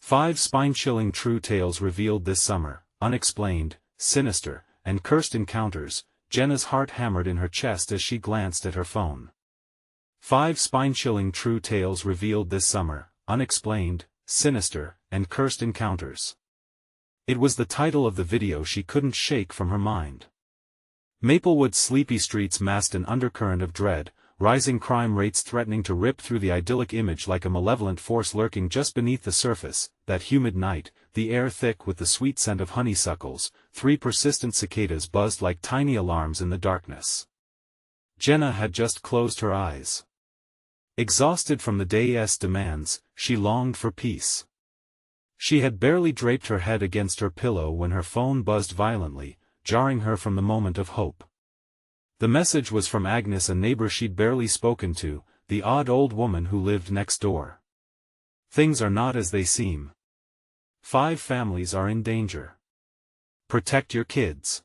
5 spine-chilling true tales revealed this summer, unexplained, sinister, and cursed encounters. Jenna's heart hammered in her chest as she glanced at her phone. 5 spine-chilling true tales revealed this summer, unexplained, sinister, and cursed encounters. It was the title of the video she couldn't shake from her mind. Maplewood's sleepy streets masked an undercurrent of dread, rising crime rates threatening to rip through the idyllic image like a malevolent force lurking just beneath the surface. That humid night, the air thick with the sweet scent of honeysuckles, 3 persistent cicadas buzzed like tiny alarms in the darkness. Jenna had just closed her eyes. Exhausted from the day's demands, she longed for peace. She had barely draped her head against her pillow when her phone buzzed violently, jarring her from the moment of hope. The message was from Agnes, a neighbor she'd barely spoken to, the odd old woman who lived next door. Things are not as they seem. 5 families are in danger. Protect your kids.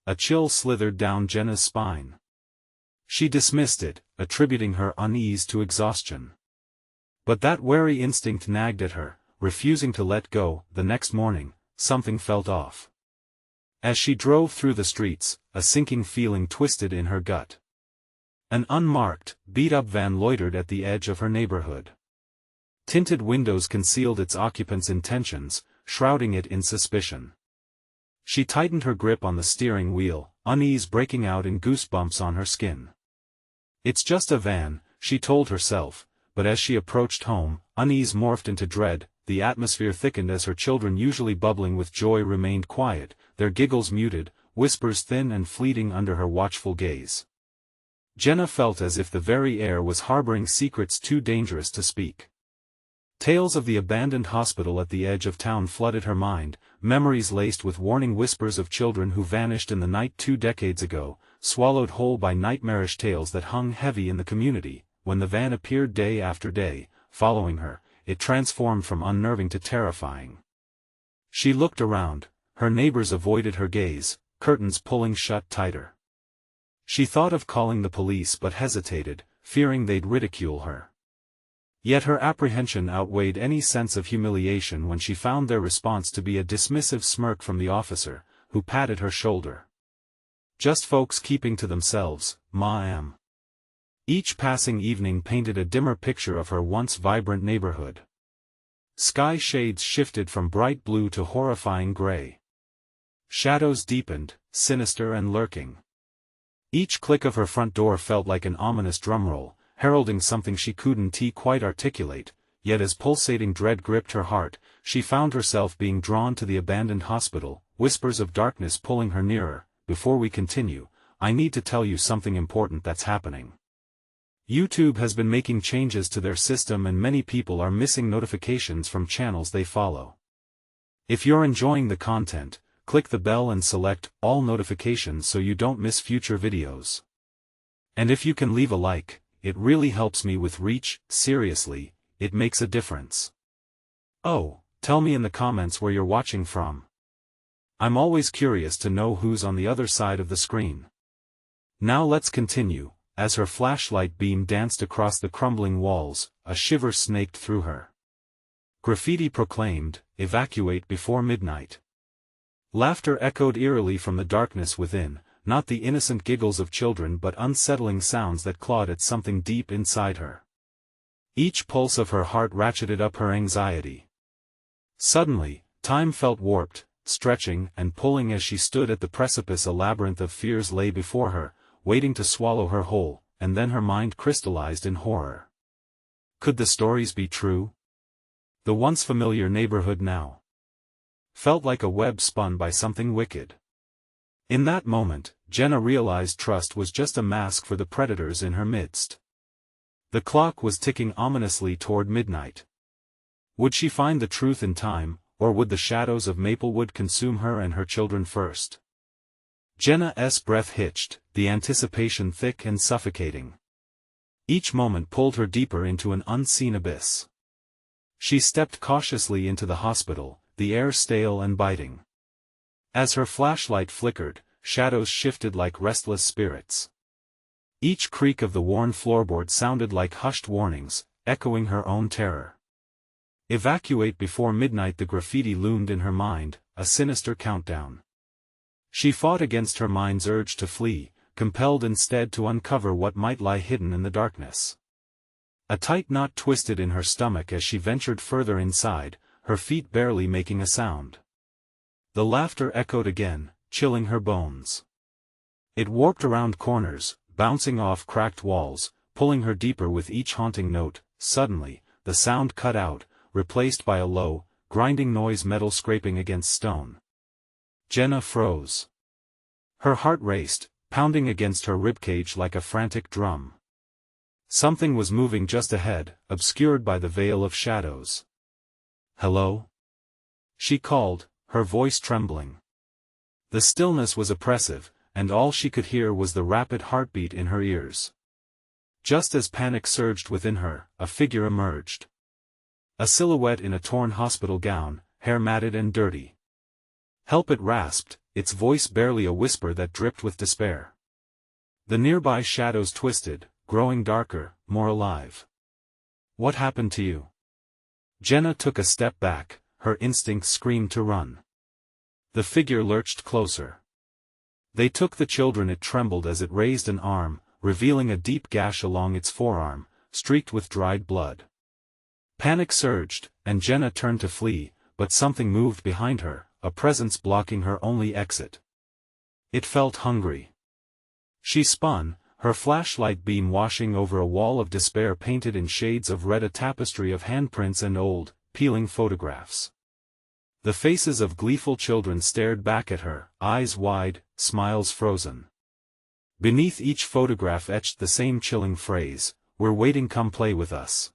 A chill slithered down Jenna's spine. She dismissed it, attributing her unease to exhaustion. But that wary instinct nagged at her, refusing to let go. The next morning, something felt off. As she drove through the streets, a sinking feeling twisted in her gut. An unmarked, beat-up van loitered at the edge of her neighborhood. Tinted windows concealed its occupant's intentions, shrouding it in suspicion. She tightened her grip on the steering wheel, unease breaking out in goosebumps on her skin. It's just a van, she told herself, but as she approached home, unease morphed into dread. The atmosphere thickened as her children, usually bubbling with joy, remained quiet, their giggles muted, whispers thin and fleeting under her watchful gaze. Jenna felt as if the very air was harboring secrets too dangerous to speak. Tales of the abandoned hospital at the edge of town flooded her mind, memories laced with warning whispers of children who vanished in the night 2 decades ago, swallowed whole by nightmarish tales that hung heavy in the community. When the van appeared day after day, following her, it transformed from unnerving to terrifying. She looked around, her neighbors avoided her gaze, curtains pulling shut tighter. She thought of calling the police but hesitated, fearing they'd ridicule her. Yet her apprehension outweighed any sense of humiliation when she found their response to be a dismissive smirk from the officer, who patted her shoulder. Just folks keeping to themselves, ma'am. Each passing evening painted a dimmer picture of her once vibrant neighborhood. Sky shades shifted from bright blue to horrifying gray. Shadows deepened, sinister and lurking. Each click of her front door felt like an ominous drumroll, heralding something she couldn't quite articulate. Yet as pulsating dread gripped her heart, she found herself being drawn to the abandoned hospital, whispers of darkness pulling her nearer. Before we continue, I need to tell you something important that's happening. YouTube has been making changes to their system and many people are missing notifications from channels they follow. If you're enjoying the content, click the bell and select all notifications so you don't miss future videos. And if you can leave a like, it really helps me with reach. Seriously, it makes a difference. Oh, tell me in the comments where you're watching from. I'm always curious to know who's on the other side of the screen. Now let's continue. As her flashlight beam danced across the crumbling walls, a shiver snaked through her. Graffiti proclaimed, "Evacuate before midnight." Laughter echoed eerily from the darkness within, not the innocent giggles of children but unsettling sounds that clawed at something deep inside her. Each pulse of her heart ratcheted up her anxiety. Suddenly, time felt warped, stretching and pulling as she stood at the precipice. A labyrinth of fears lay before her, waiting to swallow her whole, and then her mind crystallized in horror. Could the stories be true? The once familiar neighborhood now felt like a web spun by something wicked. In that moment, Jenna realized trust was just a mask for the predators in her midst. The clock was ticking ominously toward midnight. Would she find the truth in time, or would the shadows of Maplewood consume her and her children first? Jenna's breath hitched, the anticipation thick and suffocating. Each moment pulled her deeper into an unseen abyss. She stepped cautiously into the hospital, the air stale and biting. As her flashlight flickered, shadows shifted like restless spirits. Each creak of the worn floorboard sounded like hushed warnings, echoing her own terror. Evacuate before midnight. The graffiti loomed in her mind, a sinister countdown. She fought against her mind's urge to flee, compelled instead to uncover what might lie hidden in the darkness. A tight knot twisted in her stomach as she ventured further inside, her feet barely making a sound. The laughter echoed again, chilling her bones. It warped around corners, bouncing off cracked walls, pulling her deeper with each haunting note. Suddenly, the sound cut out, replaced by a low, grinding noise, metal scraping against stone. Jenna froze. Her heart raced, pounding against her ribcage like a frantic drum. Something was moving just ahead, obscured by the veil of shadows. "Hello?" she called, her voice trembling. The stillness was oppressive, and all she could hear was the rapid heartbeat in her ears. Just as panic surged within her, a figure emerged. A silhouette in a torn hospital gown, hair matted and dirty. "Help!" it rasped, its voice barely a whisper that dripped with despair. The nearby shadows twisted, growing darker, more alive. "What happened to you?" Jenna took a step back, her instincts screamed to run. The figure lurched closer. "They took the children." It trembled as it raised an arm, revealing a deep gash along its forearm, streaked with dried blood. Panic surged, and Jenna turned to flee, but something moved behind her, a presence blocking her only exit. It felt hungry. She spun, her flashlight beam washing over a wall of despair painted in shades of red, a tapestry of handprints and old, peeling photographs. The faces of gleeful children stared back at her, eyes wide, smiles frozen. Beneath each photograph etched the same chilling phrase, "We're waiting, come play with us."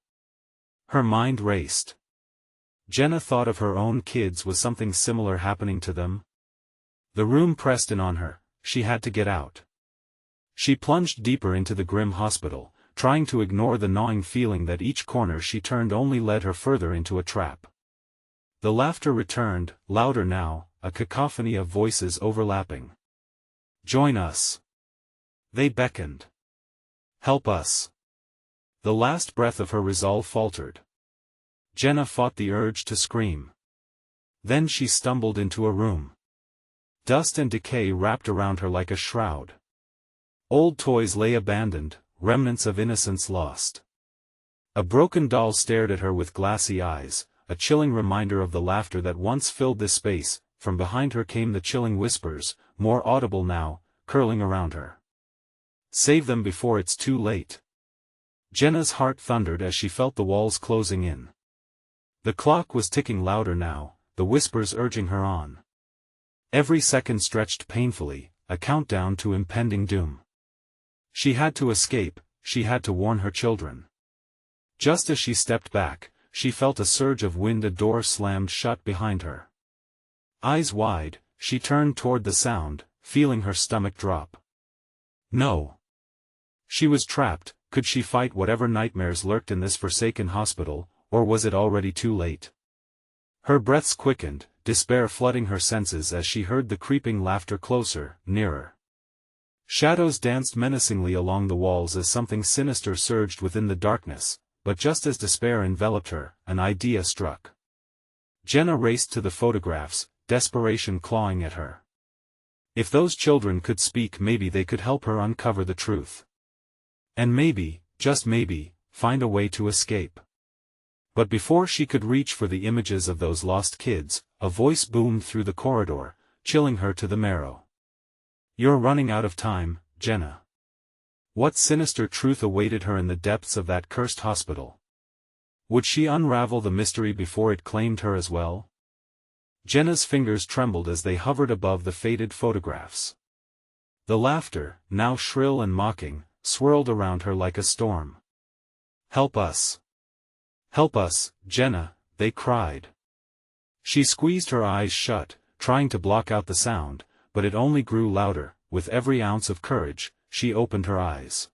Her mind raced. Jenna thought of her own kids. Was something similar happening to them? The room pressed in on her, she had to get out. She plunged deeper into the grim hospital, trying to ignore the gnawing feeling that each corner she turned only led her further into a trap. The laughter returned, louder now, a cacophony of voices overlapping. "Join us!" they beckoned. "Help us!" The last breath of her resolve faltered. Jenna fought the urge to scream. Then she stumbled into a room. Dust and decay wrapped around her like a shroud. Old toys lay abandoned, remnants of innocence lost. A broken doll stared at her with glassy eyes, a chilling reminder of the laughter that once filled this space. From behind her came the chilling whispers, more audible now, curling around her. "Save them before it's too late." Jenna's heart thundered as she felt the walls closing in. The clock was ticking louder now, the whispers urging her on. Every second stretched painfully, a countdown to impending doom. She had to escape, she had to warn her children. Just as she stepped back, she felt a surge of wind. A door slammed shut behind her. Eyes wide, she turned toward the sound, feeling her stomach drop. No. She was trapped. Could she fight whatever nightmares lurked in this forsaken hospital, or was it already too late? Her breaths quickened, despair flooding her senses as she heard the creeping laughter closer, nearer. Shadows danced menacingly along the walls as something sinister surged within the darkness, but just as despair enveloped her, an idea struck. Jenna raced to the photographs, desperation clawing at her. If those children could speak, maybe they could help her uncover the truth. And maybe, just maybe, find a way to escape. But before she could reach for the images of those lost kids, a voice boomed through the corridor, chilling her to the marrow. "You're running out of time, Jenna." What sinister truth awaited her in the depths of that cursed hospital? Would she unravel the mystery before it claimed her as well? Jenna's fingers trembled as they hovered above the faded photographs. The laughter, now shrill and mocking, swirled around her like a storm. "Help us! Help us, Jenna," they cried. She squeezed her eyes shut, trying to block out the sound, but it only grew louder. With every ounce of courage, she opened her eyes.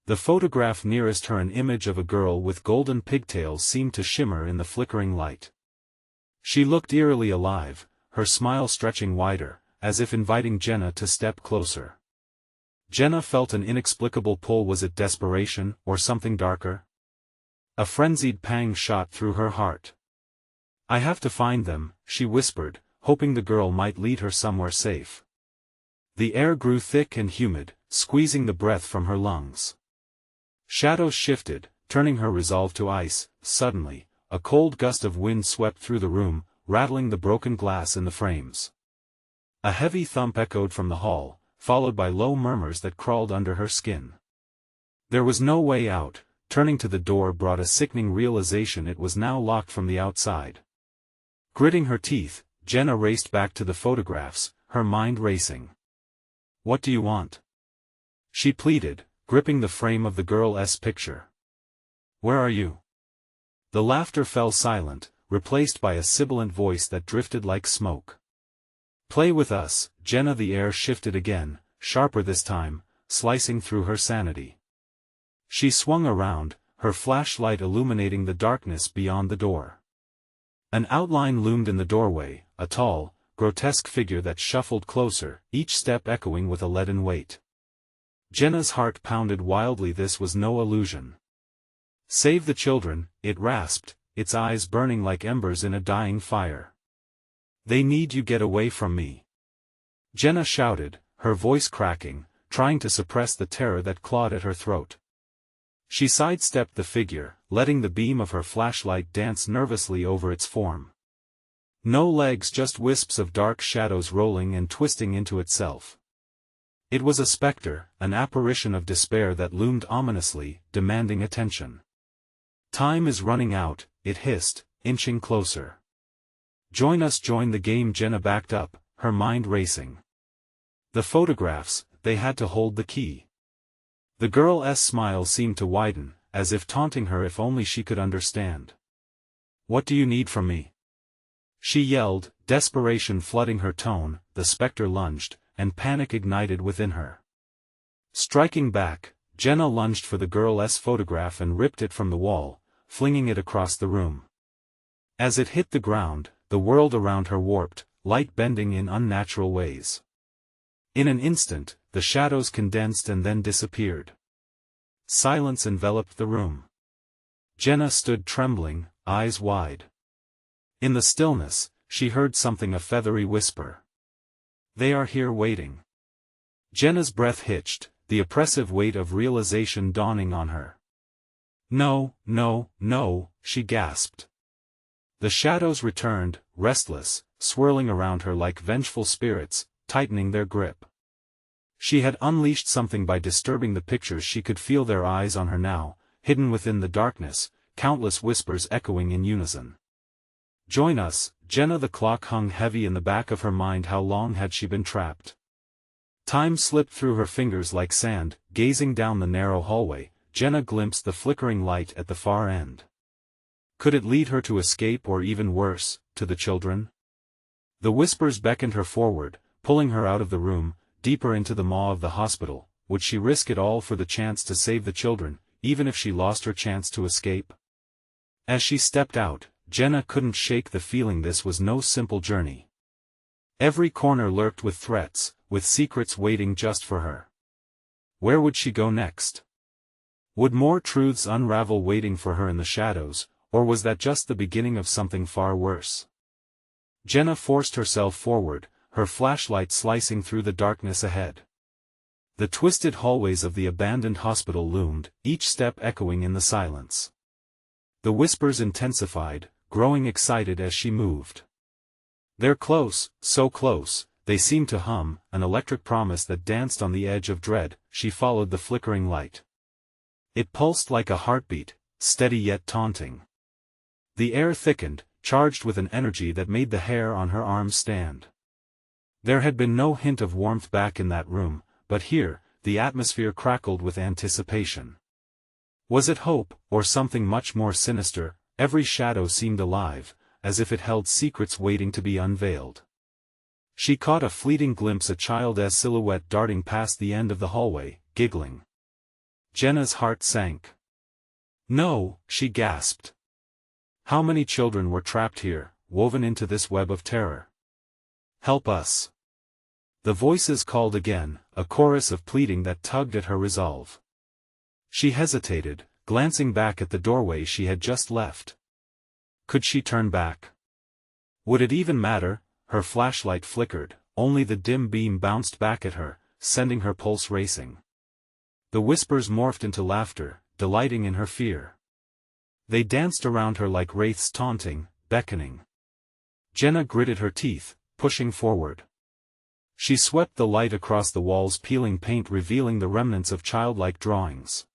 The photograph nearest her, an image of a girl with golden pigtails, seemed to shimmer in the flickering light. She looked eerily alive, her smile stretching wider, as if inviting Jenna to step closer. Jenna felt an inexplicable pull. Was it desperation, or something darker? A frenzied pang shot through her heart. "I have to find them," she whispered, hoping the girl might lead her somewhere safe. The air grew thick and humid, squeezing the breath from her lungs. Shadows shifted, turning her resolve to ice. Suddenly, a cold gust of wind swept through the room, rattling the broken glass in the frames. A heavy thump echoed from the hall, followed by low murmurs that crawled under her skin. There was no way out. Turning to the door brought a sickening realization it was now locked from the outside. Gritting her teeth, Jenna raced back to the photographs, her mind racing. "What do you want?" she pleaded, gripping the frame of the girl's picture. "Where are you?" The laughter fell silent, replaced by a sibilant voice that drifted like smoke. "Play with us, Jenna." The air shifted again, sharper this time, slicing through her sanity. She swung around, her flashlight illuminating the darkness beyond the door. An outline loomed in the doorway, a tall, grotesque figure that shuffled closer, each step echoing with a leaden weight. Jenna's heart pounded wildly. This was no illusion. "Save the children," it rasped, its eyes burning like embers in a dying fire. "They need you. Get away from me." Jenna shouted, her voice cracking, trying to suppress the terror that clawed at her throat. She sidestepped the figure, letting the beam of her flashlight dance nervously over its form. No legs, just wisps of dark shadows rolling and twisting into itself. It was a specter, an apparition of despair that loomed ominously, demanding attention. "Time is running out," it hissed, inching closer. "Join us, join the game." Jenna backed up, her mind racing. The photographs, they had to hold the key. The girl's smile seemed to widen, as if taunting her if only she could understand. "What do you need from me?" she yelled, desperation flooding her tone. The specter lunged, and panic ignited within her. Striking back, Jenna lunged for the girl's photograph and ripped it from the wall, flinging it across the room. As it hit the ground, the world around her warped, light bending in unnatural ways. In an instant, the shadows condensed and then disappeared. Silence enveloped the room. Jenna stood trembling, eyes wide. In the stillness, she heard something, a feathery whisper. "They are here waiting." Jenna's breath hitched, the oppressive weight of realization dawning on her. "No, no, no," she gasped. The shadows returned, restless, swirling around her like vengeful spirits, tightening their grip. She had unleashed something by disturbing the pictures. She could feel their eyes on her now, hidden within the darkness, countless whispers echoing in unison. "Join us, Jenna." The clock hung heavy in the back of her mind. How long had she been trapped? Time slipped through her fingers like sand. Gazing down the narrow hallway, Jenna glimpsed the flickering light at the far end. Could it lead her to escape, or even worse, to the children? The whispers beckoned her forward, pulling her out of the room, deeper into the maw of the hospital. Would she risk it all for the chance to save the children, even if she lost her chance to escape? As she stepped out, Jenna couldn't shake the feeling this was no simple journey. Every corner lurked with threats, with secrets waiting just for her. Where would she go next? Would more truths unravel waiting for her in the shadows, or was that just the beginning of something far worse? Jenna forced herself forward, her flashlight slicing through the darkness ahead. The twisted hallways of the abandoned hospital loomed, each step echoing in the silence. The whispers intensified, growing excited as she moved. "They're close, so close," they seemed to hum, an electric promise that danced on the edge of dread. She followed the flickering light. It pulsed like a heartbeat, steady yet taunting. The air thickened, charged with an energy that made the hair on her arms stand. There had been no hint of warmth back in that room, but here, the atmosphere crackled with anticipation. Was it hope, or something much more sinister? Every shadow seemed alive, as if it held secrets waiting to be unveiled. She caught a fleeting glimpse, a child's silhouette darting past the end of the hallway, giggling. Jenna's heart sank. "No," she gasped. How many children were trapped here, woven into this web of terror? "Help us." The voices called again, a chorus of pleading that tugged at her resolve. She hesitated, glancing back at the doorway she had just left. Could she turn back? Would it even matter? Her flashlight flickered, only the dim beam bounced back at her, sending her pulse racing. The whispers morphed into laughter, delighting in her fear. They danced around her like wraiths taunting, beckoning. Jenna gritted her teeth, pushing forward. She swept the light across the walls, peeling paint, revealing the remnants of childlike drawings.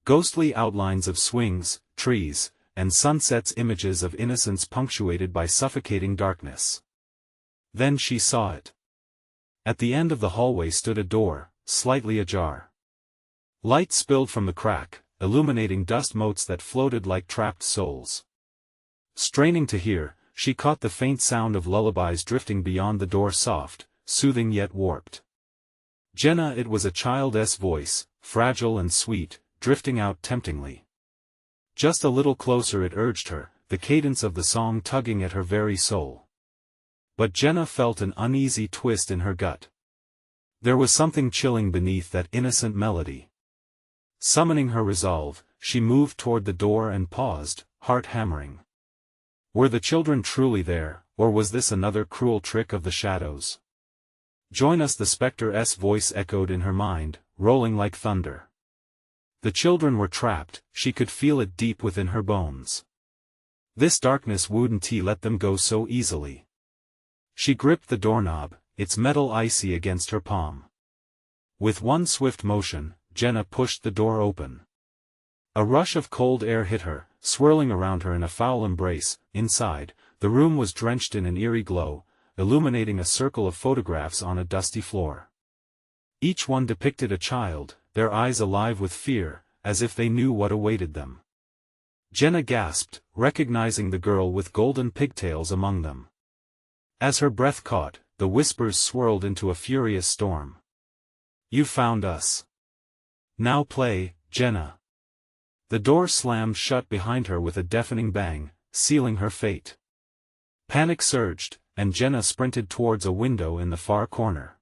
Ghostly outlines of swings, trees, and sunsets, images of innocence punctuated by suffocating darkness. Then she saw it. At the end of the hallway stood a door, slightly ajar. Light spilled from the crack, illuminating dust motes that floated like trapped souls. Straining to hear, she caught the faint sound of lullabies drifting beyond the door, soft, soothing yet warped. Jenna, it was a child's voice, fragile and sweet, drifting out temptingly. Just a little closer, it urged her, the cadence of the song tugging at her very soul. But Jenna felt an uneasy twist in her gut. There was something chilling beneath that innocent melody. Summoning her resolve, she moved toward the door and paused, heart hammering. Were the children truly there, or was this another cruel trick of the shadows? Join us, the spectre's voice echoed in her mind, rolling like thunder. The children were trapped, she could feel it deep within her bones. This darkness wouldn't let them go so easily. She gripped the doorknob, its metal icy against her palm. With one swift motion, Jenna pushed the door open. A rush of cold air hit her, swirling around her in a foul embrace. Inside, the room was drenched in an eerie glow, illuminating a circle of photographs on a dusty floor. Each one depicted a child, their eyes alive with fear, as if they knew what awaited them. Jenna gasped, recognizing the girl with golden pigtails among them. As her breath caught, the whispers swirled into a furious storm. You found us. Now play, Jenna. The door slammed shut behind her with a deafening bang, sealing her fate. Panic surged, and Jenna sprinted towards a window in the far corner.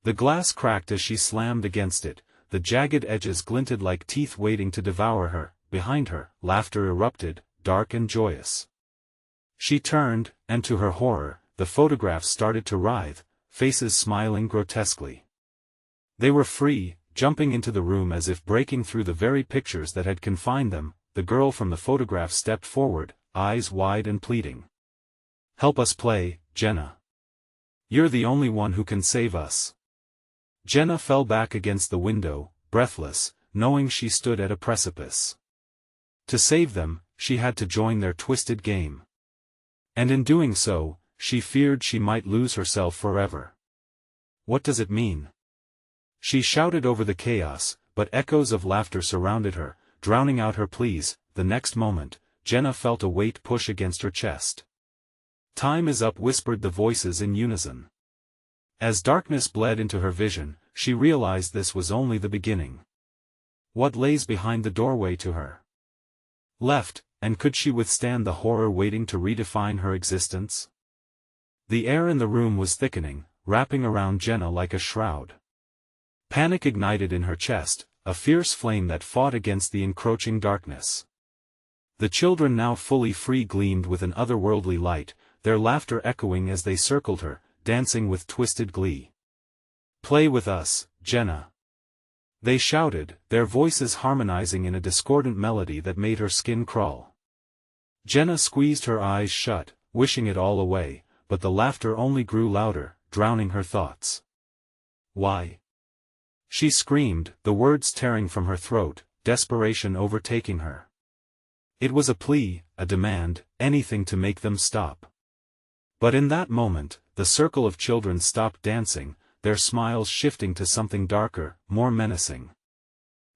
The glass cracked as she slammed against it, the jagged edges glinted like teeth waiting to devour her. Behind her, laughter erupted, dark and joyous. She turned, and to her horror, the photographs started to writhe, faces smiling grotesquely. They were free, jumping into the room as if breaking through the very pictures that had confined them. The girl from the photograph stepped forward, eyes wide and pleading. Help us play, Jenna. You're the only one who can save us. Jenna fell back against the window, breathless, knowing she stood at a precipice. To save them, she had to join their twisted game. And in doing so, she feared she might lose herself forever. What does it mean? She shouted over the chaos, but echoes of laughter surrounded her, drowning out her pleas. The next moment, Jenna felt a weight push against her chest. Time is up, whispered the voices in unison. As darkness bled into her vision, she realized this was only the beginning. What lays behind the doorway to her left, and could she withstand the horror waiting to redefine her existence? The air in the room was thickening, wrapping around Jenna like a shroud. Panic ignited in her chest, a fierce flame that fought against the encroaching darkness. The children, now fully free, gleamed with an otherworldly light, their laughter echoing as they circled her, dancing with twisted glee. Play with us, Jenna. They shouted, their voices harmonizing in a discordant melody that made her skin crawl. Jenna squeezed her eyes shut, wishing it all away, but the laughter only grew louder, drowning her thoughts. Why? She screamed, the words tearing from her throat, desperation overtaking her. It was a plea, a demand, anything to make them stop. But in that moment, the circle of children stopped dancing, their smiles shifting to something darker, more menacing.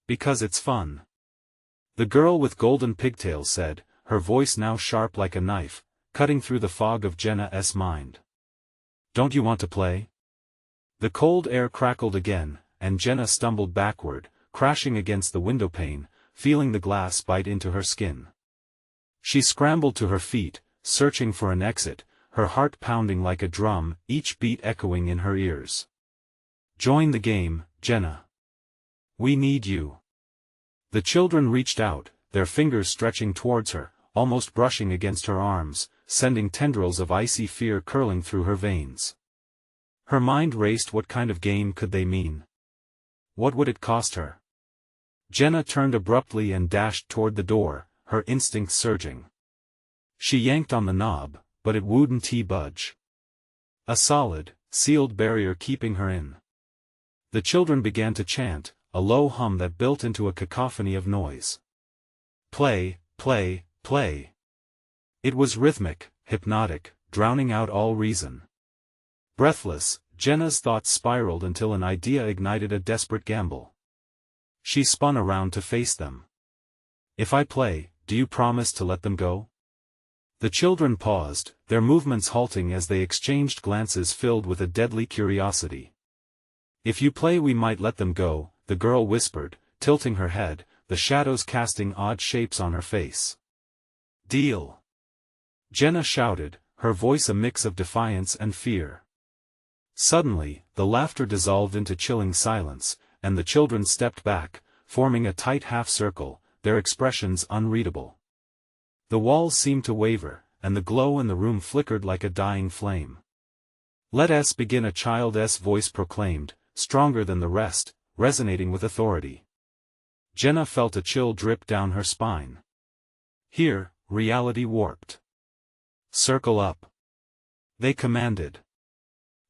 Because it's fun. The girl with golden pigtails said, her voice now sharp like a knife, cutting through the fog of Jenna's mind. Don't you want to play? The cold air crackled again, and Jenna stumbled backward, crashing against the windowpane, feeling the glass bite into her skin. She scrambled to her feet, searching for an exit, her heart pounding like a drum, each beat echoing in her ears. Join the game, Jenna. We need you. The children reached out, their fingers stretching towards her, almost brushing against her arms, sending tendrils of icy fear curling through her veins. Her mind raced. What kind of game could they mean? What would it cost her? Jenna turned abruptly and dashed toward the door, her instincts surging. She yanked on the knob, but it wouldn't budge. A solid, sealed barrier keeping her in. The children began to chant, a low hum that built into a cacophony of noise. Play, play, play. It was rhythmic, hypnotic, drowning out all reason. Breathless, Jenna's thoughts spiraled until an idea ignited a desperate gamble. She spun around to face them. If I play, do you promise to let them go? The children paused, their movements halting as they exchanged glances filled with a deadly curiosity. If you play we might let them go, the girl whispered, tilting her head, the shadows casting odd shapes on her face. Deal! Jenna shouted, her voice a mix of defiance and fear. Suddenly, the laughter dissolved into chilling silence, and the children stepped back, forming a tight half-circle, their expressions unreadable. The walls seemed to waver, and the glow in the room flickered like a dying flame. Let us begin, a child's voice proclaimed, stronger than the rest, resonating with authority. Jenna felt a chill drip down her spine. Here, reality warped. Circle up. They commanded.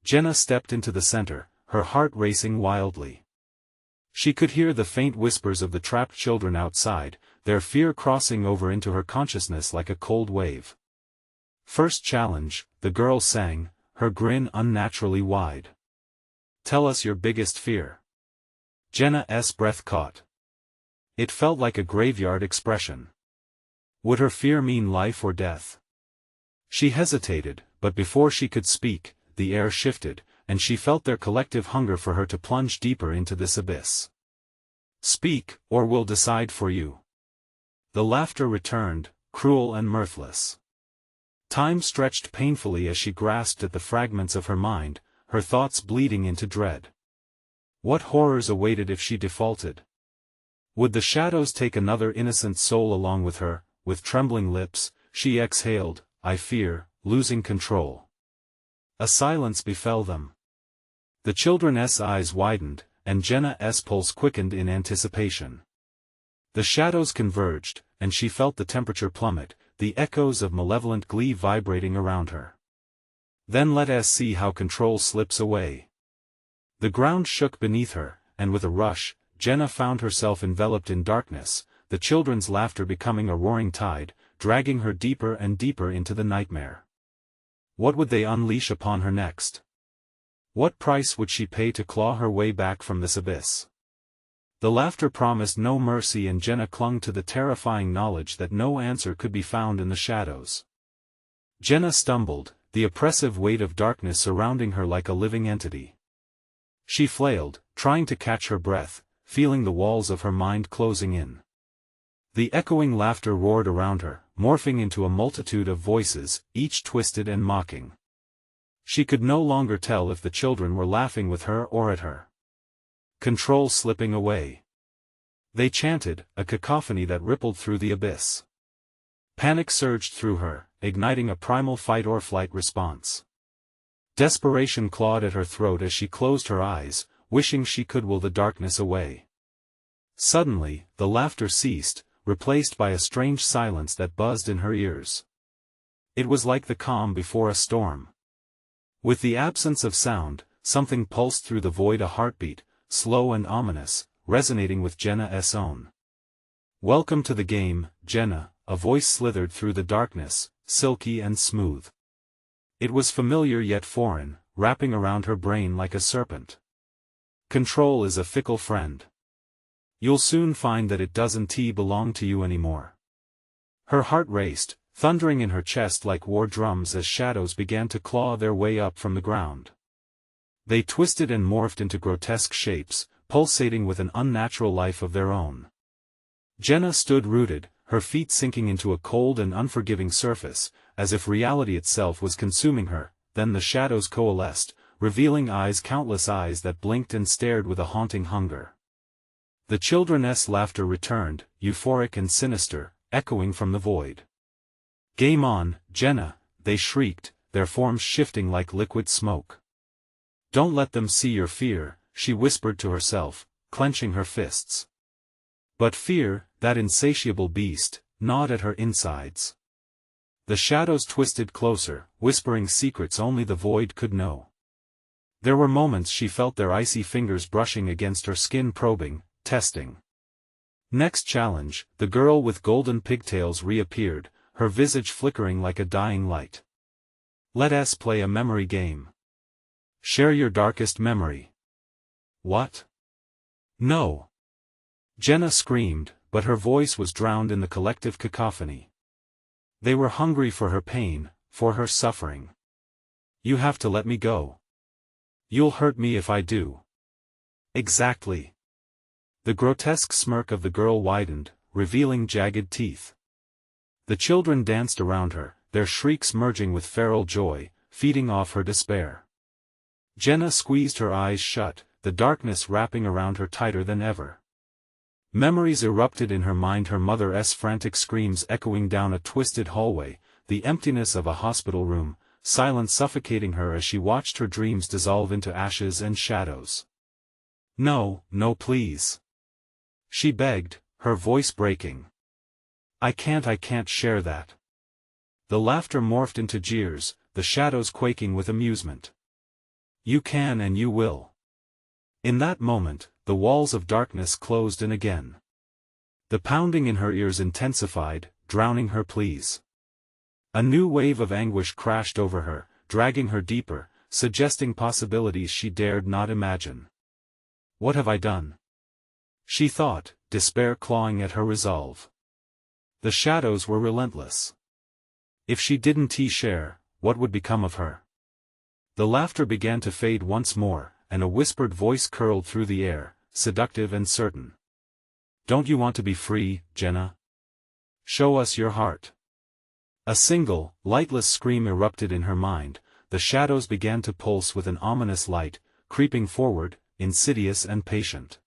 Jenna stepped into the center, her heart racing wildly. She could hear the faint whispers of the trapped children outside, their fear crossing over into her consciousness like a cold wave. First challenge, the girl sang, her grin unnaturally wide. Tell us your biggest fear. Jenna's breath caught. It felt like a graveyard expression. Would her fear mean life or death? She hesitated, but before she could speak, the air shifted, and she felt their collective hunger for her to plunge deeper into this abyss. Speak, or we'll decide for you. The laughter returned, cruel and mirthless. Time stretched painfully as she grasped at the fragments of her mind, her thoughts bleeding into dread. What horrors awaited if she defaulted? Would the shadows take another innocent soul along with her? With trembling lips, she exhaled, I fear, losing control. A silence befell them. The children's eyes widened, and Jenna's pulse quickened in anticipation. The shadows converged, and she felt the temperature plummet, the echoes of malevolent glee vibrating around her. Then let us see how control slips away. The ground shook beneath her, and with a rush, Jenna found herself enveloped in darkness, the children's laughter becoming a roaring tide, dragging her deeper and deeper into the nightmare. What would they unleash upon her next? What price would she pay to claw her way back from this abyss? The laughter promised no mercy, and Jenna clung to the terrifying knowledge that no answer could be found in the shadows. Jenna stumbled, the oppressive weight of darkness surrounding her like a living entity. She flailed, trying to catch her breath, feeling the walls of her mind closing in. The echoing laughter roared around her, morphing into a multitude of voices, each twisted and mocking. She could no longer tell if the children were laughing with her or at her. Control slipping away. They chanted, a cacophony that rippled through the abyss. Panic surged through her, igniting a primal fight-or-flight response. Desperation clawed at her throat as she closed her eyes, wishing she could will the darkness away. Suddenly, the laughter ceased, replaced by a strange silence that buzzed in her ears. It was like the calm before a storm. With the absence of sound, something pulsed through the void, a heartbeat, slow and ominous, resonating with Jenna's own. Welcome to the game, Jenna, a voice slithered through the darkness, silky and smooth. It was familiar yet foreign, wrapping around her brain like a serpent. Control is a fickle friend. You'll soon find that it doesn't belong to you anymore. Her heart raced, thundering in her chest like war drums as shadows began to claw their way up from the ground. They twisted and morphed into grotesque shapes, pulsating with an unnatural life of their own. Jenna stood rooted, her feet sinking into a cold and unforgiving surface, as if reality itself was consuming her. Then the shadows coalesced, revealing countless eyes that blinked and stared with a haunting hunger. The children's laughter returned, euphoric and sinister, echoing from the void. "Game on, Jenna," they shrieked, their forms shifting like liquid smoke. "Don't let them see your fear," she whispered to herself, clenching her fists. But fear, that insatiable beast, gnawed at her insides. The shadows twisted closer, whispering secrets only the void could know. There were moments she felt their icy fingers brushing against her skin, probing, testing. Next challenge, the girl with golden pigtails reappeared, her visage flickering like a dying light. "Let us play a memory game. Share your darkest memory." "What?" "No." Jenna screamed, but her voice was drowned in the collective cacophony. They were hungry for her pain, for her suffering. "You have to let me go. You'll hurt me if I do." "Exactly." The grotesque smirk of the girl widened, revealing jagged teeth. The children danced around her, their shrieks merging with feral joy, feeding off her despair. Jenna squeezed her eyes shut, the darkness wrapping around her tighter than ever. Memories erupted in her mind, her mother's frantic screams echoing down a twisted hallway, the emptiness of a hospital room, silence suffocating her as she watched her dreams dissolve into ashes and shadows. "No, no, please," she begged, her voice breaking. I can't share that." The laughter morphed into jeers, the shadows quaking with amusement. "You can and you will." In that moment, the walls of darkness closed in again. The pounding in her ears intensified, drowning her pleas. A new wave of anguish crashed over her, dragging her deeper, suggesting possibilities she dared not imagine. "What have I done?" she thought, despair clawing at her resolve. The shadows were relentless. If she didn't share, what would become of her? The laughter began to fade once more, and a whispered voice curled through the air, seductive and certain. "Don't you want to be free, Jenna? Show us your heart." A single, lightless scream erupted in her mind, the shadows began to pulse with an ominous light, creeping forward, insidious and patient.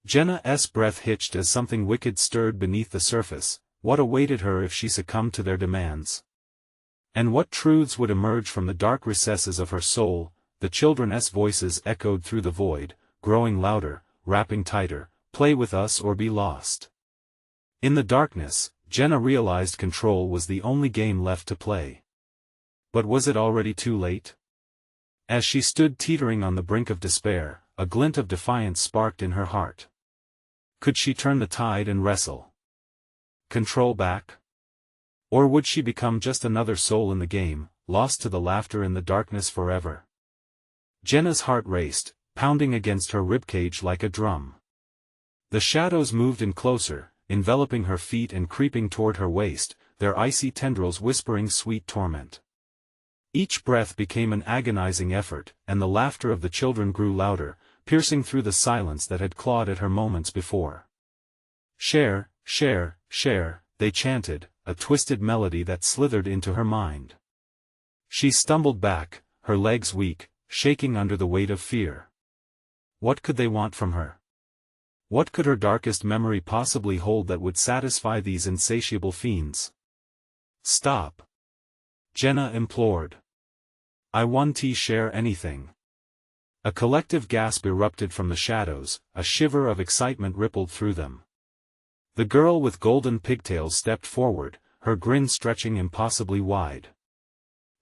Jenna's breath hitched as something wicked stirred beneath the surface. What awaited her if she succumbed to their demands? And what truths would emerge from the dark recesses of her soul? The children's voices echoed through the void, growing louder, rapping tighter, "Play with us or be lost." In the darkness, Jenna realized control was the only game left to play. But was it already too late? As she stood teetering on the brink of despair, a glint of defiance sparked in her heart. Could she turn the tide and wrestle control back? Or would she become just another soul in the game, lost to the laughter in the darkness forever? Jenna's heart raced, pounding against her ribcage like a drum. The shadows moved in closer, enveloping her feet and creeping toward her waist, their icy tendrils whispering sweet torment. Each breath became an agonizing effort, and the laughter of the children grew louder, piercing through the silence that had clawed at her moments before. "Share, share, share," they chanted, a twisted melody that slithered into her mind. She stumbled back, her legs weak, shaking under the weight of fear. What could they want from her? What could her darkest memory possibly hold that would satisfy these insatiable fiends? "Stop!" Jenna implored. "I want to share anything." A collective gasp erupted from the shadows, a shiver of excitement rippled through them. The girl with golden pigtails stepped forward, her grin stretching impossibly wide.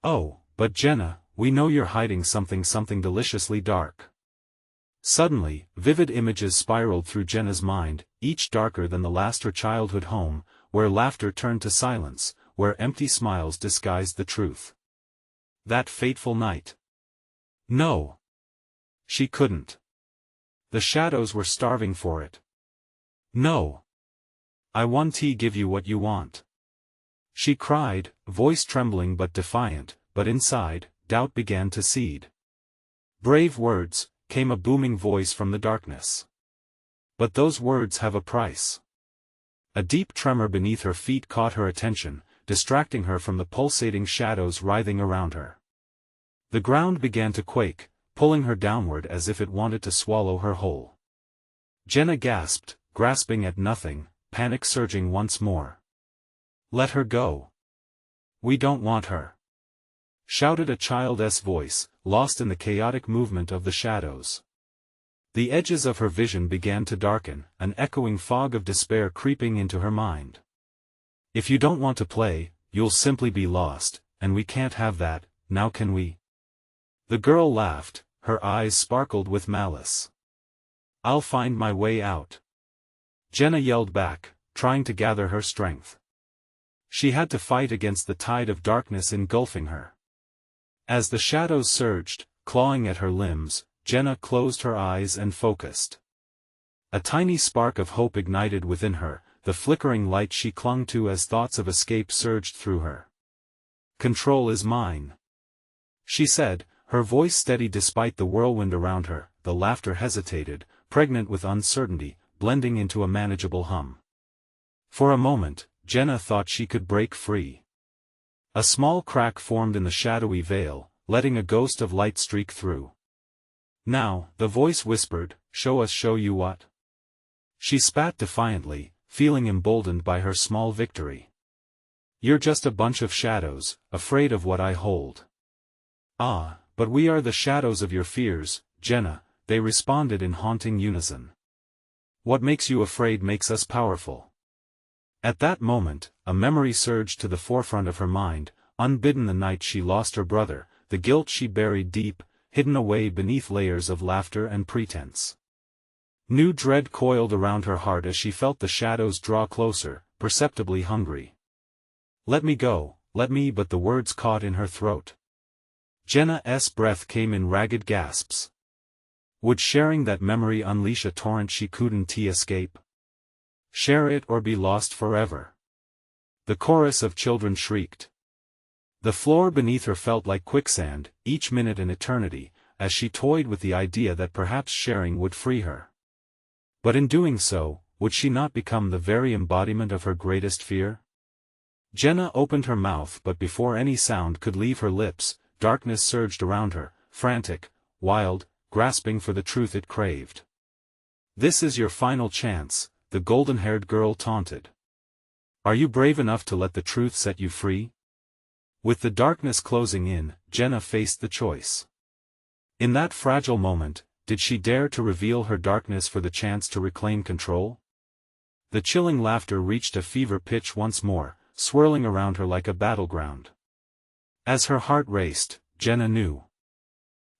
"Oh, but Jenna, we know you're hiding something deliciously dark." Suddenly, vivid images spiraled through Jenna's mind, each darker than the last, her childhood home, where laughter turned to silence, where empty smiles disguised the truth. That fateful night. No. She couldn't. The shadows were starving for it. "No. I want to give you what you want," she cried, voice trembling but defiant, but inside, doubt began to seed. "Brave words," came a booming voice from the darkness. "But those words have a price." A deep tremor beneath her feet caught her attention, distracting her from the pulsating shadows writhing around her. The ground began to quake, pulling her downward as if it wanted to swallow her whole. Jenna gasped, grasping at nothing, panic surging once more. "Let her go. We don't want her," shouted a child's voice, lost in the chaotic movement of the shadows. The edges of her vision began to darken, an echoing fog of despair creeping into her mind. "If you don't want to play, you'll simply be lost, and we can't have that, now can we?" The girl laughed, her eyes sparkled with malice. "I'll find my way out," Jenna yelled back, trying to gather her strength. She had to fight against the tide of darkness engulfing her. As the shadows surged, clawing at her limbs, Jenna closed her eyes and focused. A tiny spark of hope ignited within her, the flickering light she clung to as thoughts of escape surged through her. "Control is mine," she said, her voice steady despite the whirlwind around her. The laughter hesitated, pregnant with uncertainty, blending into a manageable hum. For a moment, Jenna thought she could break free. A small crack formed in the shadowy veil, letting a ghost of light streak through. "Now," the voice whispered, show you what." She spat defiantly, feeling emboldened by her small victory. "You're just a bunch of shadows, afraid of what I hold." "Ah, but we are the shadows of your fears, Jenna," they responded in haunting unison. "What makes you afraid makes us powerful." At that moment, a memory surged to the forefront of her mind, unbidden the night she lost her brother, the guilt she buried deep, hidden away beneath layers of laughter and pretense. New dread coiled around her heart as she felt the shadows draw closer, perceptibly hungry. "Let me go, let me," but the words caught in her throat. Jenna's breath came in ragged gasps. Would sharing that memory unleash a torrent she couldn't escape? Share it or be lost forever. The chorus of children shrieked. The floor beneath her felt like quicksand, each minute an eternity, as she toyed with the idea that perhaps sharing would free her. But in doing so, would she not become the very embodiment of her greatest fear? Jenna opened her mouth, but before any sound could leave her lips, darkness surged around her, frantic, wild, grasping for the truth it craved. "This is your final chance," the golden-haired girl taunted. "Are you brave enough to let the truth set you free?" With the darkness closing in, Jenna faced the choice. In that fragile moment, did she dare to reveal her darkness for the chance to reclaim control? The chilling laughter reached a fever pitch once more, swirling around her like a battleground. As her heart raced, Jenna knew.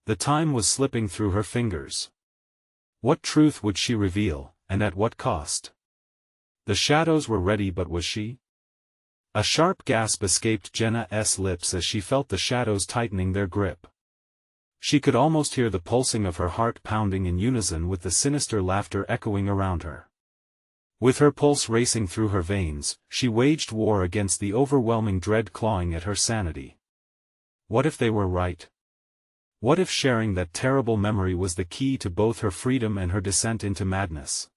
The time was slipping through her fingers. What truth would she reveal, and at what cost? The shadows were ready, but was she? A sharp gasp escaped Jenna's lips as she felt the shadows tightening their grip. She could almost hear the pulsing of her heart pounding in unison with the sinister laughter echoing around her. With her pulse racing through her veins, she waged war against the overwhelming dread clawing at her sanity. What if they were right? What if sharing that terrible memory was the key to both her freedom and her descent into madness?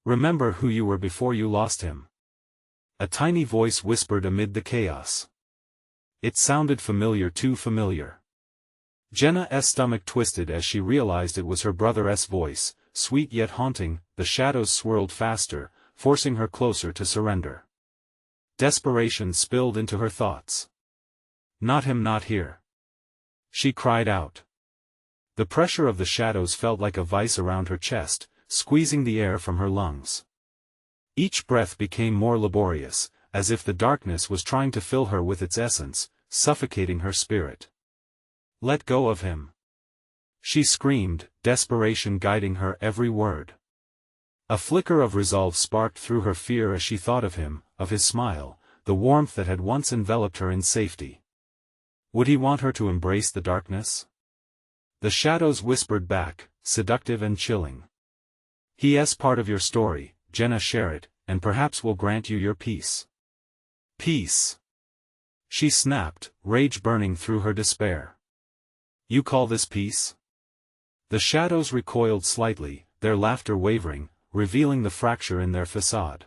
"Remember who you were before you lost him," a tiny voice whispered amid the chaos. It sounded familiar, too familiar. Jenna's stomach twisted as she realized it was her brother's voice, sweet yet haunting. The shadows swirled faster, forcing her closer to surrender. Desperation spilled into her thoughts. "Not him, not here," she cried out. The pressure of the shadows felt like a vice around her chest, squeezing the air from her lungs. Each breath became more laborious, as if the darkness was trying to fill her with its essence, suffocating her spirit. "Let go of him," she screamed, desperation guiding her every word. A flicker of resolve sparked through her fear as she thought of him, of his smile, the warmth that had once enveloped her in safety. Would he want her to embrace the darkness? The shadows whispered back, seductive and chilling. "He's part of your story, Jenna. Share it, and perhaps we'll grant you your peace." "Peace?" she snapped, rage burning through her despair. "You call this peace?" The shadows recoiled slightly, their laughter wavering, revealing the fracture in their facade.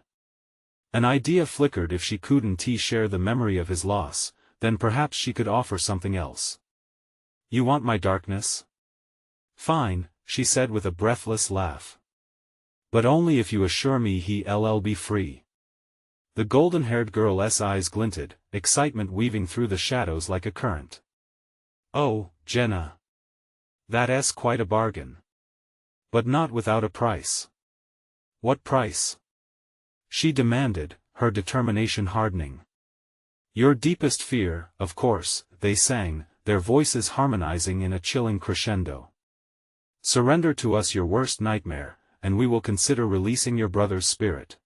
An idea flickered. If she couldn't share the memory of his loss, then perhaps she could offer something else. "You want my darkness?" "Fine," she said with a breathless laugh. But only if you assure me he'll be free. The golden-haired girl's eyes glinted, excitement weaving through the shadows like a current. Oh, Jenna. That's quite a bargain. But not without a price. What price? She demanded, her determination hardening. Your deepest fear, of course, they sang, their voices harmonizing in a chilling crescendo. Surrender to us your worst nightmare, and we will consider releasing your brother's spirit.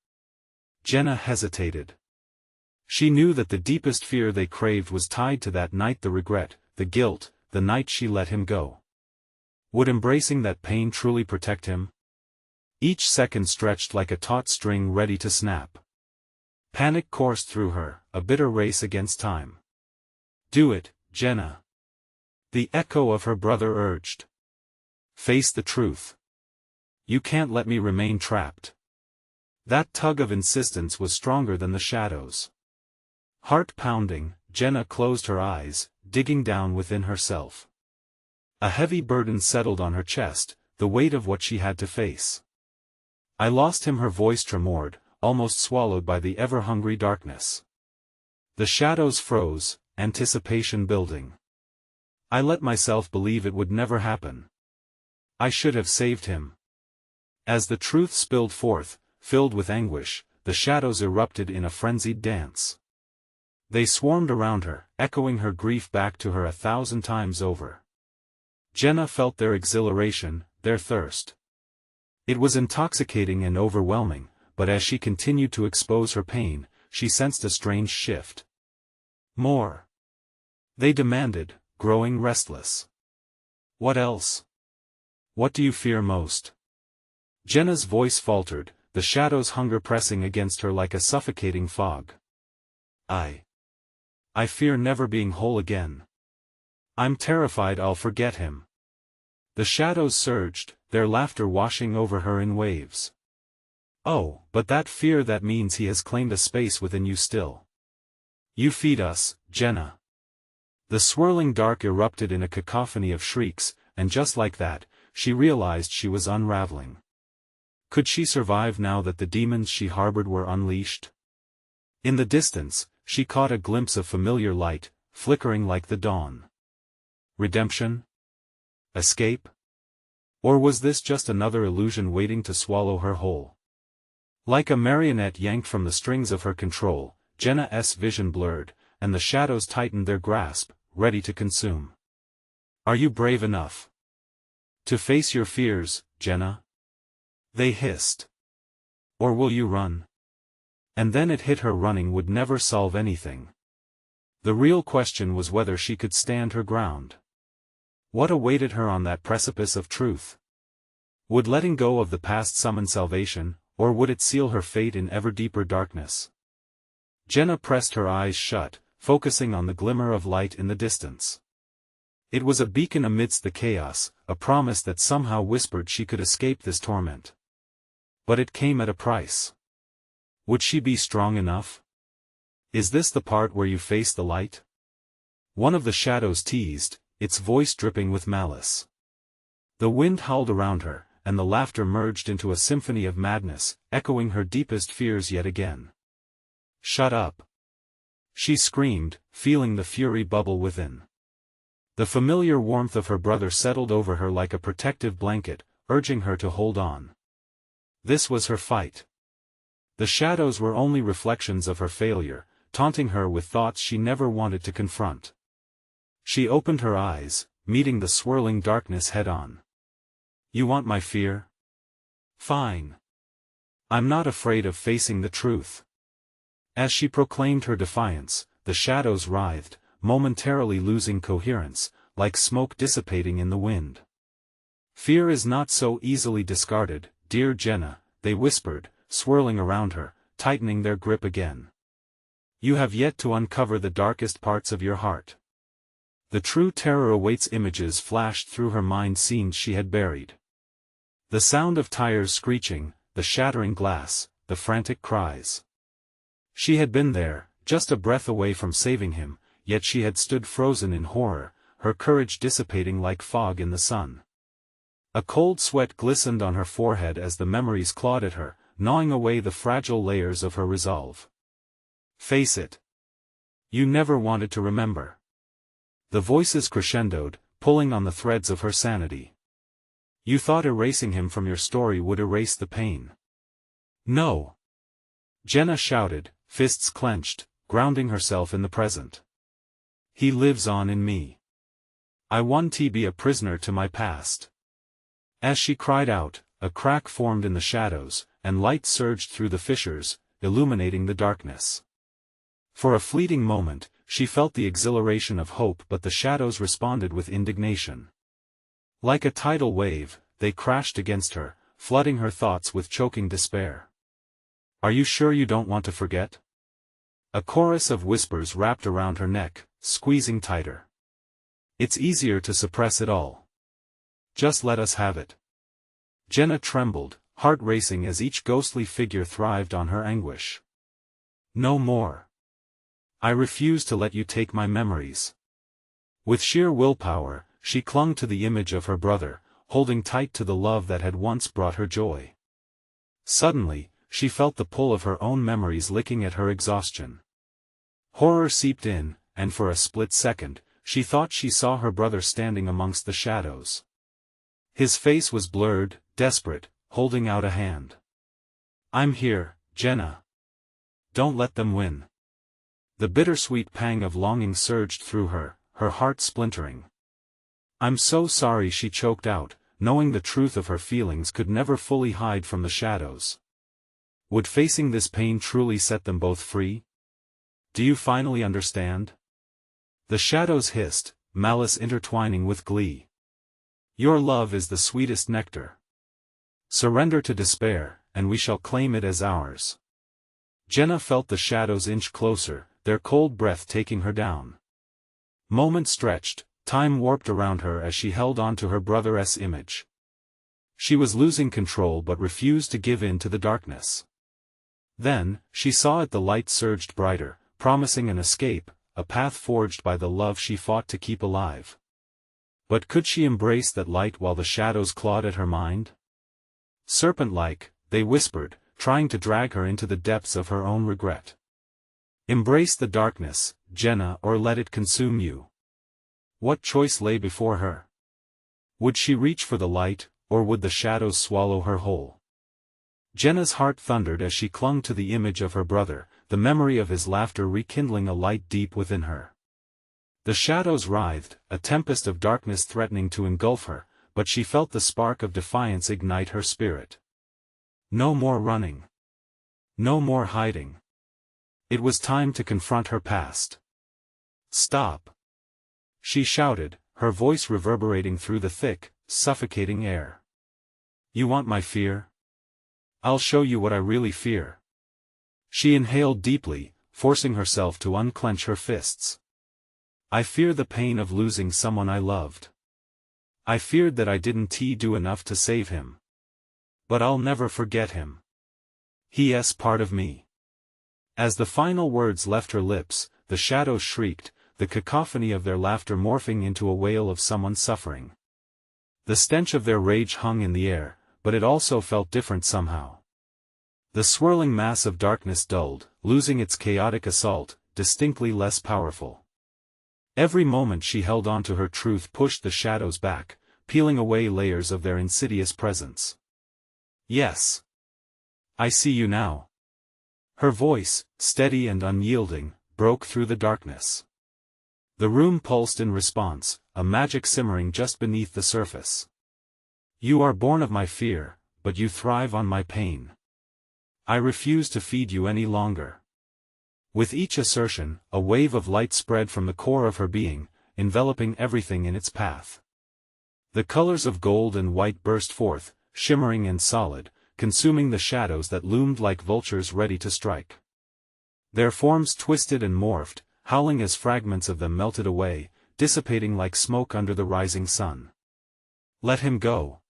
Jenna hesitated. She knew that the deepest fear they craved was tied to that night, the regret, the guilt, the night she let him go. Would embracing that pain truly protect him? Each second stretched like a taut string ready to snap. Panic coursed through her, a bitter race against time. Do it, Jenna. The echo of her brother urged. Face the truth. You can't let me remain trapped. That tug of insistence was stronger than the shadows. Heart pounding, Jenna closed her eyes, digging down within herself. A heavy burden settled on her chest, the weight of what she had to face. I lost him, her voice tremored, almost swallowed by the ever-hungry darkness. The shadows froze, anticipation building. I let myself believe it would never happen. I should have saved him. As the truth spilled forth, filled with anguish, the shadows erupted in a frenzied dance. They swarmed around her, echoing her grief back to her 1,000 times over. Jenna felt their exhilaration, their thirst. It was intoxicating and overwhelming, but as she continued to expose her pain, she sensed a strange shift. More. They demanded, growing restless. What else? What do you fear most? Jenna's voice faltered, the shadow's hunger pressing against her like a suffocating fog. I fear never being whole again. I'm terrified I'll forget him. The shadows surged, their laughter washing over her in waves. Oh, but that fear, that means he has claimed a space within you still. You feed us, Jenna. The swirling dark erupted in a cacophony of shrieks, and just like that, she realized she was unraveling. Could she survive now that the demons she harbored were unleashed? In the distance, she caught a glimpse of familiar light, flickering like the dawn. Redemption? Escape? Or was this just another illusion waiting to swallow her whole? Like a marionette yanked from the strings of her control, Jenna's vision blurred, and the shadows tightened their grasp, ready to consume. Are you brave enough to face your fears, Jenna? They hissed. Or will you run? And then it hit her, running would never solve anything. The real question was whether she could stand her ground. What awaited her on that precipice of truth? Would letting go of the past summon salvation, or would it seal her fate in ever deeper darkness? Jenna pressed her eyes shut, focusing on the glimmer of light in the distance. It was a beacon amidst the chaos, a promise that somehow whispered she could escape this torment. But it came at a price. Would she be strong enough? Is this the part where you face the light? One of the shadows teased, its voice dripping with malice. The wind howled around her, and the laughter merged into a symphony of madness, echoing her deepest fears yet again. Shut up! She screamed, feeling the fury bubble within. The familiar warmth of her brother settled over her like a protective blanket, urging her to hold on. This was her fight. The shadows were only reflections of her failure, taunting her with thoughts she never wanted to confront. She opened her eyes, meeting the swirling darkness head-on. You want my fear? Fine. I'm not afraid of facing the truth. As she proclaimed her defiance, the shadows writhed, momentarily losing coherence, like smoke dissipating in the wind. Fear is not so easily discarded, dear Jenna, they whispered, swirling around her, tightening their grip again. You have yet to uncover the darkest parts of your heart. The true terror awaits. Images flashed through her mind, scenes she had buried. The sound of tires screeching, the shattering glass, the frantic cries. She had been there, just a breath away from saving him, yet she had stood frozen in horror, her courage dissipating like fog in the sun. A cold sweat glistened on her forehead as the memories clawed at her, gnawing away the fragile layers of her resolve. Face it. You never wanted to remember. The voices crescendoed, pulling on the threads of her sanity. You thought erasing him from your story would erase the pain. No. Jenna shouted, fists clenched, grounding herself in the present. He lives on in me. I want to be a prisoner to my past. As she cried out, a crack formed in the shadows, and light surged through the fissures, illuminating the darkness. For a fleeting moment, she felt the exhilaration of hope, but the shadows responded with indignation. Like a tidal wave, they crashed against her, flooding her thoughts with choking despair. Are you sure you don't want to forget? A chorus of whispers wrapped around her neck, squeezing tighter. It's easier to suppress it all. Just let us have it. Jenna trembled, heart racing as each ghostly figure thrived on her anguish. No more. I refuse to let you take my memories. With sheer willpower, she clung to the image of her brother, holding tight to the love that had once brought her joy. Suddenly, she felt the pull of her own memories licking at her exhaustion. Horror seeped in, and for a split second, she thought she saw her brother standing amongst the shadows. His face was blurred, desperate, holding out a hand. I'm here, Jenna. Don't let them win. The bittersweet pang of longing surged through her, her heart splintering. I'm so sorry, she choked out, knowing the truth of her feelings could never fully hide from the shadows. Would facing this pain truly set them both free? Do you finally understand? The shadows hissed, malice intertwining with glee. Your love is the sweetest nectar. Surrender to despair, and we shall claim it as ours. Jenna felt the shadows inch closer, their cold breath taking her down. Moments stretched, time warped around her as she held on to her brother's image. She was losing control but refused to give in to the darkness. Then, she saw it, the light surged brighter, promising an escape, a path forged by the love she fought to keep alive. But could she embrace that light while the shadows clawed at her mind? Serpent-like, they whispered, trying to drag her into the depths of her own regret. Embrace the darkness, Jenna, or let it consume you. What choice lay before her? Would she reach for the light, or would the shadows swallow her whole? Jenna's heart thundered as she clung to the image of her brother, the memory of his laughter rekindling a light deep within her. The shadows writhed, a tempest of darkness threatening to engulf her, but she felt the spark of defiance ignite her spirit. No more running. No more hiding. It was time to confront her past. Stop! She shouted, her voice reverberating through the thick, suffocating air. You want my fear? I'll show you what I really fear. She inhaled deeply, forcing herself to unclench her fists. I fear the pain of losing someone I loved. I feared that I didn't do enough to save him. But I'll never forget him. He's part of me. As the final words left her lips, the shadows shrieked, the cacophony of their laughter morphing into a wail of someone suffering. The stench of their rage hung in the air, but it also felt different somehow. The swirling mass of darkness dulled, losing its chaotic assault, distinctly less powerful. Every moment she held on to her truth pushed the shadows back, peeling away layers of their insidious presence. Yes. I see you now. Her voice, steady and unyielding, broke through the darkness. The room pulsed in response, a magic simmering just beneath the surface. You are born of my fear, but you thrive on my pain. I refuse to feed you any longer. With each assertion, a wave of light spread from the core of her being, enveloping everything in its path. The colors of gold and white burst forth, shimmering and solid, consuming the shadows that loomed like vultures ready to strike. Their forms twisted and morphed, howling as fragments of them melted away, dissipating like smoke under the rising sun. Let him go.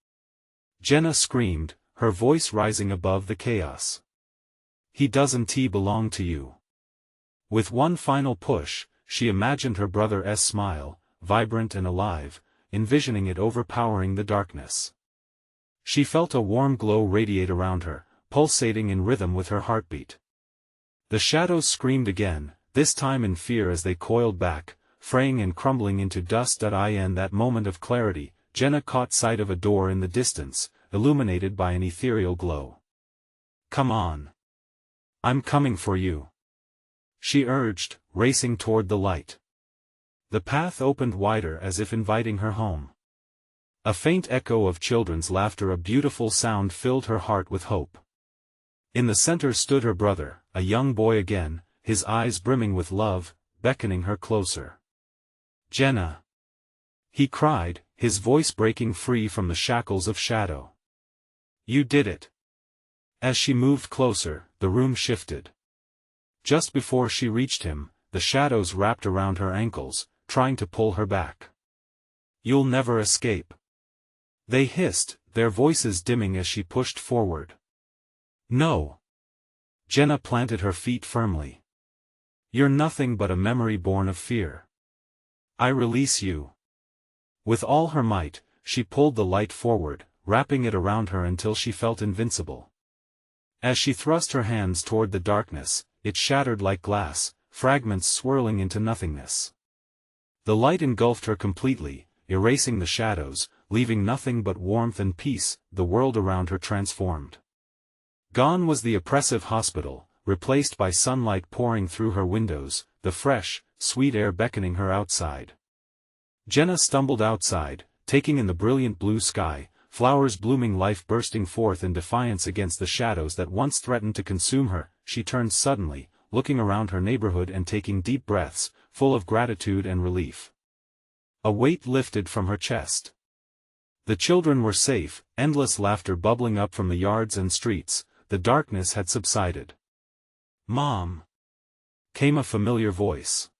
Jenna screamed, her voice rising above the chaos. He doesn't belong to you. With one final push, she imagined her brother's smile, vibrant and alive, envisioning it overpowering the darkness. She felt a warm glow radiate around her, pulsating in rhythm with her heartbeat. The shadows screamed again, this time in fear as they coiled back, fraying and crumbling into dust. In that moment of clarity, Jenna caught sight of a door in the distance, illuminated by an ethereal glow. "Come on. I'm coming for you," she urged, racing toward the light. The path opened wider as if inviting her home. A faint echo of children's laughter, a beautiful sound, filled her heart with hope. In the center stood her brother, a young boy again, his eyes brimming with love, beckoning her closer. "Jenna!" he cried, his voice breaking free from the shackles of shadow. "You did it!" As she moved closer, the room shifted. Just before she reached him, the shadows wrapped around her ankles, trying to pull her back. "You'll never escape," they hissed, their voices dimming as she pushed forward. "No." Jenna planted her feet firmly. "You're nothing but a memory born of fear. I release you." With all her might, she pulled the light forward, wrapping it around her until she felt invincible. As she thrust her hands toward the darkness, it shattered like glass, fragments swirling into nothingness. The light engulfed her completely, erasing the shadows, leaving nothing but warmth and peace. The world around her transformed. Gone was the oppressive hospital, replaced by sunlight pouring through her windows, the fresh, sweet air beckoning her outside. Jenna stumbled outside, taking in the brilliant blue sky, flowers blooming, life bursting forth in defiance against the shadows that once threatened to consume her. She turned suddenly, looking around her neighborhood and taking deep breaths, full of gratitude and relief. A weight lifted from her chest. The children were safe, endless laughter bubbling up from the yards and streets. The darkness had subsided. "Mom!" came a familiar voice.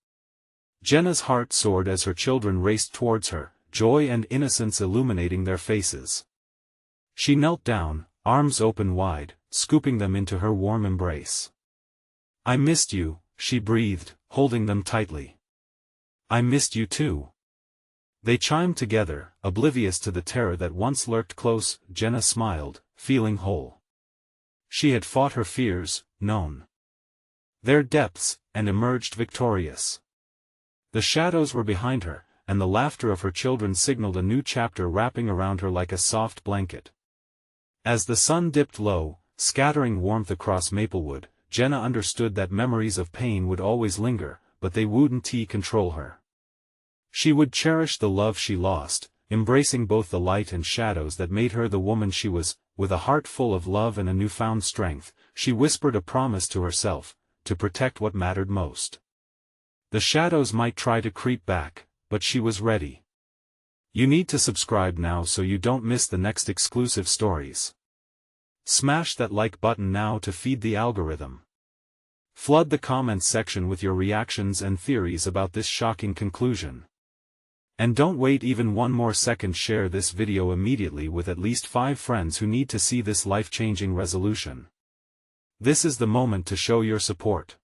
Jenna's heart soared as her children raced towards her, joy and innocence illuminating their faces. She knelt down, arms open wide, scooping them into her warm embrace. "I missed you," she breathed, holding them tightly. "I missed you too." They chimed together, oblivious to the terror that once lurked close. Jenna smiled, feeling whole. She had fought her fears, known their depths, and emerged victorious. The shadows were behind her, and the laughter of her children signaled a new chapter wrapping around her like a soft blanket. As the sun dipped low, scattering warmth across Maplewood, Jenna understood that memories of pain would always linger, but they wouldn't control her. She would cherish the love she lost, embracing both the light and shadows that made her the woman she was. With a heart full of love and a newfound strength, she whispered a promise to herself, to protect what mattered most. The shadows might try to creep back, but she was ready. You need to subscribe now so you don't miss the next exclusive stories. Smash that like button now to feed the algorithm. Flood the comments section with your reactions and theories about this shocking conclusion. And don't wait even one more second. Share this video immediately with at least 5 friends who need to see this life-changing resolution. This is the moment to show your support.